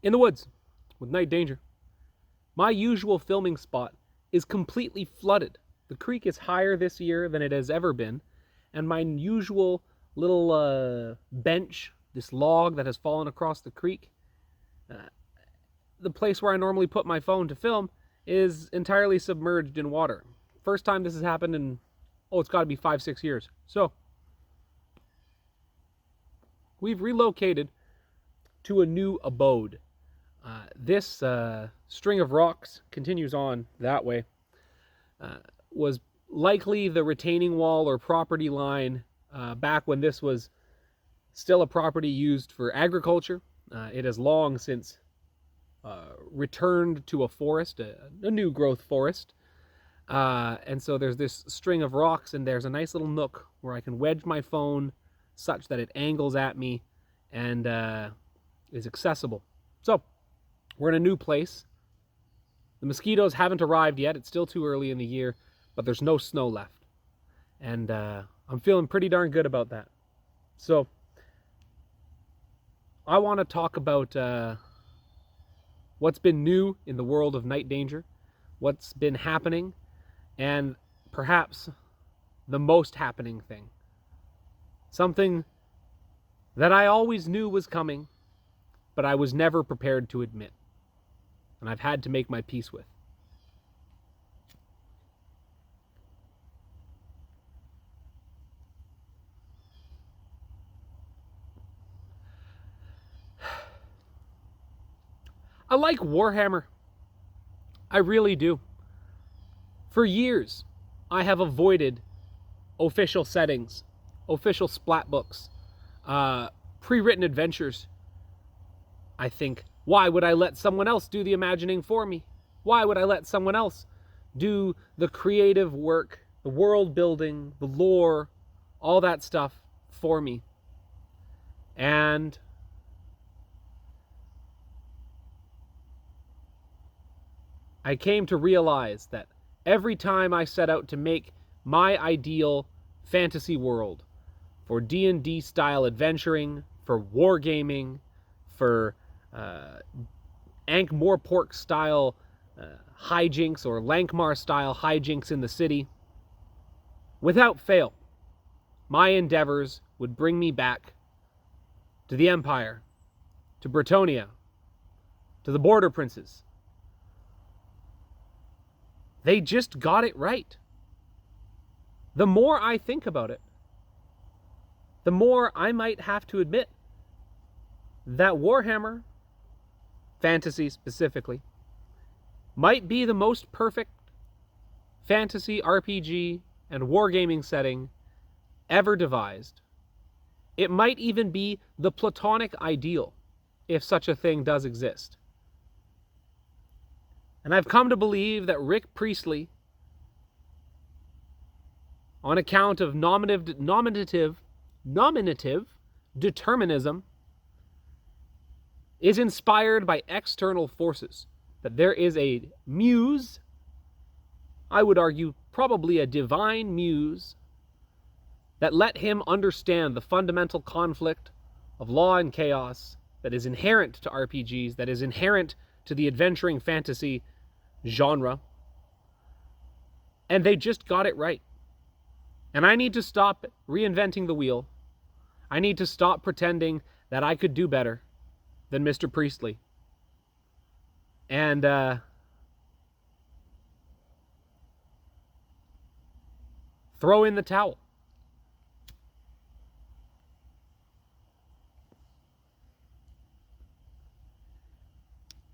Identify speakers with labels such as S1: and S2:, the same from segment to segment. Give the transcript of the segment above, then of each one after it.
S1: In the woods with Night Danger. My usual filming spot is completely flooded. The creek is higher this year than it has ever been, and my usual little bench, this log that has fallen across the creek, the place where I normally put my phone to film, is entirely submerged in water. First time this has happened in, it's got to be 5-6 years. So, we've relocated to a new abode. This string of rocks continues on that way. Was likely the retaining wall or property line back when this was still a property used for agriculture. It has long since returned to a forest, a new growth forest. And so there's this string of rocks, and there's a nice little nook where I can wedge my phone such that it angles at me and is accessible. So, we're in a new place. The mosquitoes haven't arrived yet. It's still too early in the year, but there's no snow left. And I'm feeling pretty darn good about that. So, I want to talk about what's been new in the world of Night Danger, what's been happening, and perhaps the most happening thing. Something that I always knew was coming, but I was never prepared to admit. And I've had to make my peace with. I like Warhammer. I really do. For years, I have avoided official settings, official splat books, pre-written adventures. I think, why would I let someone else do the imagining for me? Why would I let someone else do the creative work, the world building, the lore, all that stuff for me? And I came to realize that every time I set out to make my ideal fantasy world for D&D style adventuring, for wargaming, for Ankh-Morpork style hijinks or Lankmar style hijinks in the city, without fail, my endeavors would bring me back to the Empire, to Bretonnia, to the Border Princes. They just got it right. The more I think about it, the more I might have to admit that Warhammer, fantasy specifically, might be the most perfect fantasy RPG and wargaming setting ever devised. It might even be the platonic ideal, if such a thing does exist. And I've come to believe that Rick Priestley, on account of nominative determinism, is inspired by external forces. That there is a muse, I would argue probably a divine muse, that let him understand the fundamental conflict of law and chaos that is inherent to RPGs, that is inherent to the adventuring fantasy genre. And they just got it right. And I need to stop reinventing the wheel. I need to stop pretending that I could do better than Mr. Priestley. And throw in the towel.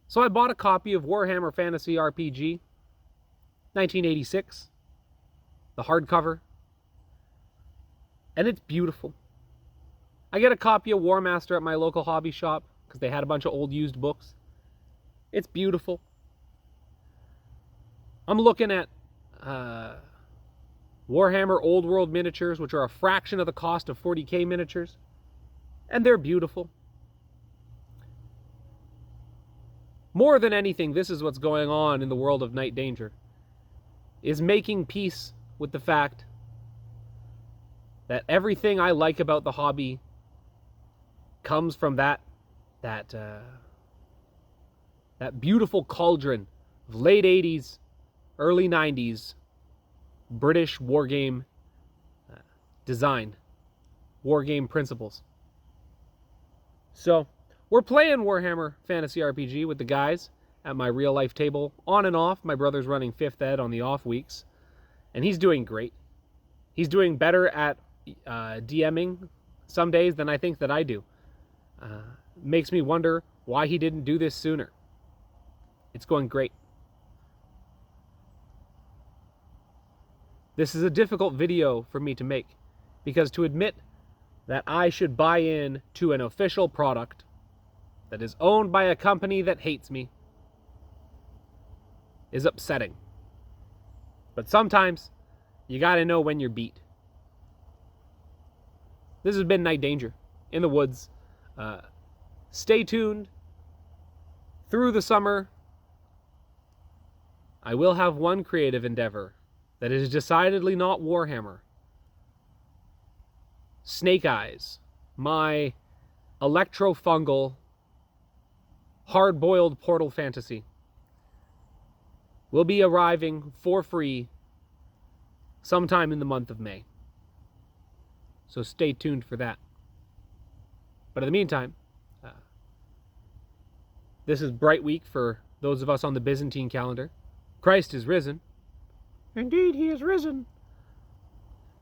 S1: So I bought a copy of Warhammer Fantasy RPG, 1986, the hardcover, and it's beautiful. I get a copy of War Master at my local hobby shop because they had a bunch of old used books. It's beautiful. I'm looking at Warhammer Old World miniatures, which are a fraction of the cost of 40K miniatures, and they're beautiful. More than anything, this is what's going on in the world of Night Danger, is making peace with the fact that everything I like about the hobby comes from that that beautiful cauldron of late 80s, early 90s British wargame design, wargame principles. So, we're playing Warhammer Fantasy RPG with the guys at my real life table, on and off. My brother's running 5th Ed on the off weeks, and he's doing great. He's doing better at DMing some days than I think that I do. Makes me wonder why he didn't do this sooner. It's going great. This is a difficult video for me to make, because to admit that I should buy in to an official product that is owned by a company that hates me is upsetting. But sometimes you gotta know when you're beat. This has been Night Danger in the woods. Stay tuned through the summer. I will have one creative endeavor that is decidedly not Warhammer. Snake Eyes, my electrofungal, hard-boiled portal fantasy, will be arriving for free sometime in the month of May. So stay tuned for that. But in the meantime, this is Bright Week for those of us on the Byzantine calendar. Christ is risen. Indeed, he is risen.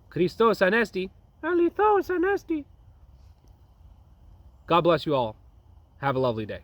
S1: Christos anesti. Alithos anesti. God bless you all. Have a lovely day.